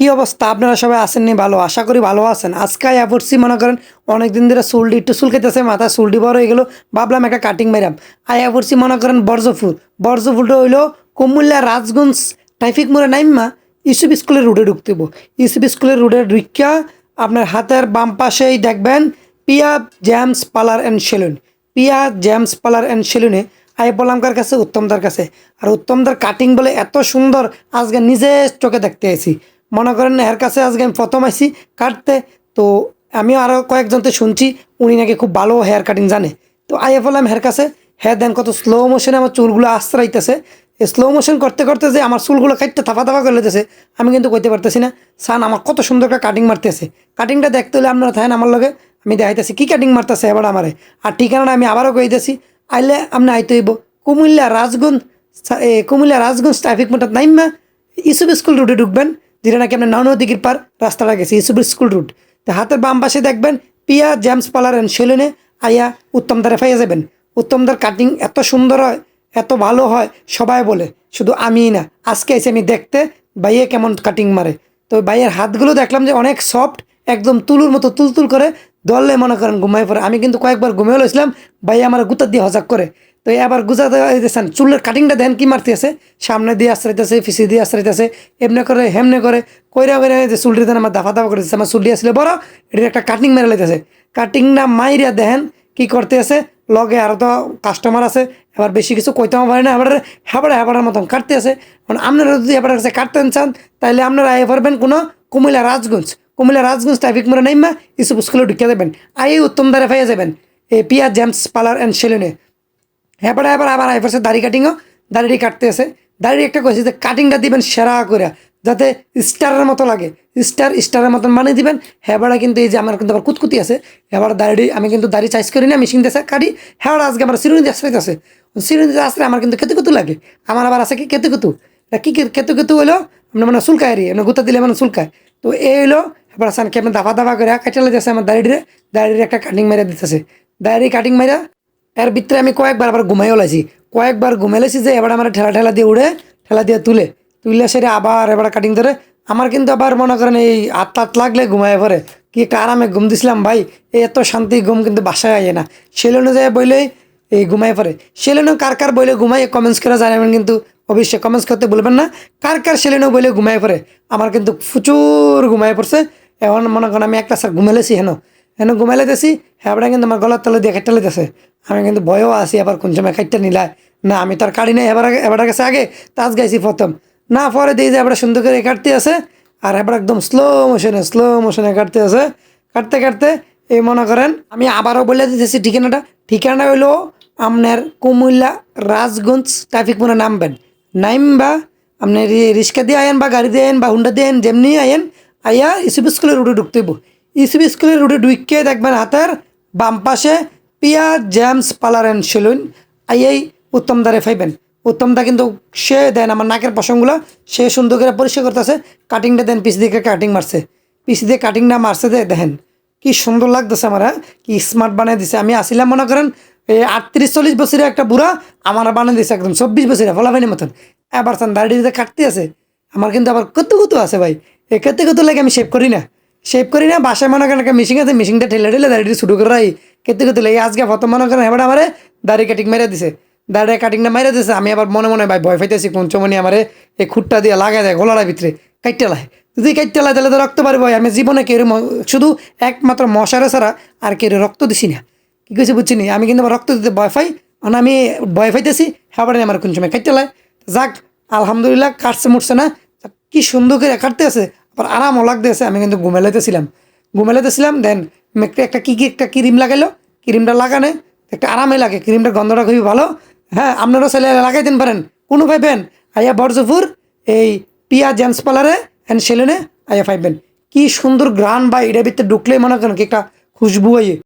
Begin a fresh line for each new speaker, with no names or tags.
কি অবস্থা? আপনারা সবাই আছেন নি ভালো? আশা করি ভালো আছেন। আজকে আইয়া পড়ছি মনে করেন অনেকদিন ধরে একটু চুলকাইতেছে, মাথায় চুলটি বড় হয়ে গেল। ভাবলাম একটা কাটিং মাইরাম। আইয়া পড়ছি মনে করেন বর্জফুল। বর্জফুলটা হইলো কুমিল্লা রাজগঞ্জ ট্রাফিক মোড়ে নাইম্মা ইউসুফ স্কুলের রুটে ঢুকতে হইব। ইউসুফ স্কুলের রুটে ঢুইক্কা আপনার হাতের বাম পাশেই দেখবেন Piya James parlour and salon. Piya James parlour and সেলুনে আই বললাম কার কাছে, উত্তমদার কাছে। আর উত্তমদার কাটিং বলে এত সুন্দর, আজকে নিজে চোখে দেখতে আইছি। মনে করেন এর কাছে আজকে আমি প্রথম আইছি কাটতে। তো আমিও আরও কয়েকজনতে শুনছি উনি নাকি খুব ভালো হেয়ার কাটিং জানে। তো আইয়া বললাম হেয়ার কাছে। হ্যাঁ দেন কত স্লো মোশনে আমার চুলগুলো আশ্রাইতেছে। স্লো মোশন করতে করতে যে আমার চুলগুলো কাটতে থাপা থাপা করে লেতেছে, আমি কিন্তু কইতে পারতেছি না। সান আমার কত সুন্দর একটা কাটিং মারতেছে। কাটিংটা দেখতে হলে আপনারা থাকেন আমার লগে, আমি দেখাইতেছি কী কাটিং মারতেছে এবার আমারে। আর ঠিকানাটা আমি আবারও কইতেছি, আইলে আপনি আইতে হইব কুমিল্লা রাজগঞ্জ। কুমিল্লা রাজগঞ্জ ট্রাফিক মোটর নাইম্মা ইউসুফ স্কুল রুটে ঢুকবেন, যেটা নাকি আপনার ননদিঘির পার রাস্তাটা গেছে ইউসুফ স্কুল রুট। তো হাতের বাম পাশে দেখবেন পিয়া জেমস পার্লার অ্যান্ড সেলুনে আইয়া উত্তমদারে পাইয়া যাবেন। উত্তমদার কাটিং এত সুন্দর হয়, এত ভালো হয়, সবাই বলে, শুধু আমিই না। আজকে এসে আমি দেখতে ভাইয়া কেমন কাটিং মারে। তো ভাইয়ের হাতগুলো দেখলাম যে অনেক সফট, একদম তুলুর মতো তুলতুল করে, ধরলে মনে করেন ঘুমাই পড়ে। আমি কিন্তু কয়েকবার ঘুমিয়ে লইছিলাম, ভাইয়া আমার গুতা দিয়ে হজাক করে। তো এবার গুজাতে দিয়েছেন, চুলের কাটিংটা দেন কি মারতেছে, সামনে দিয়ে আশ্রাইতেছে, পিছি দিয়ে আশ্রাইতেছে, এমনি করে হেমনে করে কইরা কইরা যে চুলটি দেন আমার দাফা দাফা করে দিচ্ছে। আমার চুলটি আসলে বড়, এটির একটা কাটিং মেরে লাইতেছে। কাটিংটা মাইরিয়া দেখেন কি করতে আছে। লগে আরও তো কাস্টমার আছে, এবার বেশি কিছু কইতেও পারে না, এবার হ্যাবাড়ার মতন কাটতে আছে। কারণ আপনারা যদি এবার কাছে কাটতে চান তাহলে আপনারা আইয়ে পারবেন কোনো কুমিল্লা রাজগঞ্জ। কুমিল্লা রাজগঞ্জ ট্রাফিক মোড়ে নাইম্মা ইউসুফ স্কুলে ঢুকিয়ে দেবেন, আইয়ে উত্তম দ্বারে পাইয়া যাবেন এই পিয়া জেমস পার্লার অ্যান্ড সেলুনে। হ্যাঁ এবার আবার আইফারসে দাড়ি কাটিংও, দাড়ি কাটতে আছে। দাড়ি একটা কইছি যে কাটিংটা দিবেন সেরা করে, যাতে স্টারের মতো লাগে। স্টারের মতন বানিয়ে দিবেন। হ্যাঁ কিন্তু এই যে আমার কিন্তু আবার কুতকুতি আছে, এবার দাড়ি আমি কিন্তু দাড়ি চাইজ করি না, মেশিন দিয়ে কাটি। হ্যাঁ আজকে আমার চিরুনি দিয়ে আশ্রয় আছে, চিরুনি দিয়ে আসলে আমার কিন্তু কেতু লাগে। আমার আবার আছে কি কেতু কি কেতু হইলো আপনার মানে চুলকায় আর এমনি গুতা দিলে মানে চুলকায়। তো এই হইলো এবার আসান কি আপনি দাফা দাফা করে কাটিয়ে লাগতেছে আমার দাড়ির একটা কাটিং মেরে দিতেছে। দাড়ি কাটিং মেরা এর ভিতরে আমি কয়েকবার আবার ঘুমাইও লাইছি। কয়েকবার ঘুমাইলেছি যে এবার আমার ঠেলা ঠেলা দিয়ে উড়ে, ঠেলা দিয়ে তুলে সেটা আবার এবার কাটিং ধরে। আমার কিন্তু আবার মনে করেন এই হাত লাগলে ঘুমায় পরে, কি একটা আরামে ঘুম দিছিলাম ভাই। এই এত শান্তি ঘুম কিন্তু বাসায় আইয়ে না। সেলুনে যায় বইলেই এই ঘুমায় পড়ে। সেলুনে কার বইলে ঘুমাই কমেন্টস করে জানাবেন, কিন্তু অবশ্যই কমেন্টস করতে বলবেন না কার সেলুনে বইলে ঘুমায় পড়ে। আমার কিন্তু প্রচুর ঘুমায় পড়ছে। এখন মনে করেন আমি একটা স্যার ঘুমাইলেছি হেন ঘুমাইলেতেছি। হ্যাঁ কিন্তু আমার গলার তলে দিয়ে খাইটা লেতেছে। আমি কিন্তু ভয়ও আছি, আবার কোন সময় খাইটা নিলায় না। আমি তার কাটি নাই, এবার গেছে আগে তাজ গাইছি প্রথম না, পরে দিয়ে যে এবার সুন্দর করে কাটতে আছে। আর এবার একদম স্লো মোশনে কাটতে আছে। কাটতে কাটতে এই মনে করেন আমি আবারও বলে দিতেছি ঠিকানাটা হইলো আপনার কুমিল্লা রাজগঞ্জ ট্রাফিক মোড়ে নামবা আপনি রিক্সা দিয়ে আয়েন বা গাড়ি দিয়ে আয়েন বা হুন্ডা দিয়ে আয়েন, যেমনি আয়েন আইয়া ইউসুফ স্কুলের রুটে ঢুকতে হইব। ইউসুফ স্কুলের রুটে ঢুকে দেখবেন হাতের বাম পাশে পিয়া জেমস পার্লার অ্যান্ড সেলুন, আইয়াই উত্তমদারে পাইবেন। উত্তমদা কিন্তু সে দেন আমার নাকের পশমগুলো সে সুন্দর করে পরিষ্কার করতেছে। কাটিংটা দেন পিস দিকে কাটিং মারছে, পিস দিয়ে কাটিংটা মারছে দেখেন কি সুন্দর লাগতেছে আমার। হ্যাঁ কি স্মার্ট বানিয়ে দিছে। আমি আসিলাম মনে করেন এই 38-40 বছরের একটা বুড়া, আমার বানিয়ে দিছে একদম 24 বছরের ফলাফাইনি মতন। এবার চান দাড়িতে কাটতে আছে। আমার কিন্তু আবার কত আছে ভাই। এই কত লাগে আমি শেভ করি না বাসায় মনে করেন একটা মেশিন আছে, মেশিনটা ঠেলে দাড়িটা শুরু করে রাই কত লাগে। আজকে প্রথম মনে করেন এবার আমার দাড়ি কাটিং মেরে দিছে, দাড়ি কাটিংটা মেরে দিছে। আমি আবার মনে ভাই ভয় পাইতেছি কোন চমনি আমার এই খুঁটটা দিয়ে লাগাই দেয় গলার ভিতরে কাইটটা লাগে। যদি কাইটটা লাগে তাহলে তো রক্ত পারবো। আমি জীবনে কেউ শুধু একমাত্র মশারে ছাড়া আর কেউ রক্ত দিছি না। কী কইছে বুঝছিনি, আমি কিন্তু আমার রক্ত দিতে ভয় পাই। মানে আমি ভয় পাইতেছি হ্যাঁ আমার কোন সময় কাইটটা লাগে। যাক আলহামদুলিল্লাহ কাটছে মুটছে না, কি সুন্দর করে কাটতে আছে, আবার আরামও লাগতেছে। আমি কিন্তু ঘুমেলাইতেছিলাম দেন একটা একটা ক্রিম লাগাইলো। ক্রিমটা লাগানে একটা আরামে লাগে, ক্রিমটার গন্ধটা খুবই ভালো। হ্যাঁ আপনারাও ছেলে লাগাই দিন পারেন কোনো পাইবেন। আইয়া বর্জপুর এই পিয়া জেমস পার্লারে অ্যান্ড সেলুনে আইয়া পাইবেন। কি সুন্দর গ্রান বা এটার ভিতরে ঢুকলেই মনে করেন কি একটা খুশবু আইয়ে।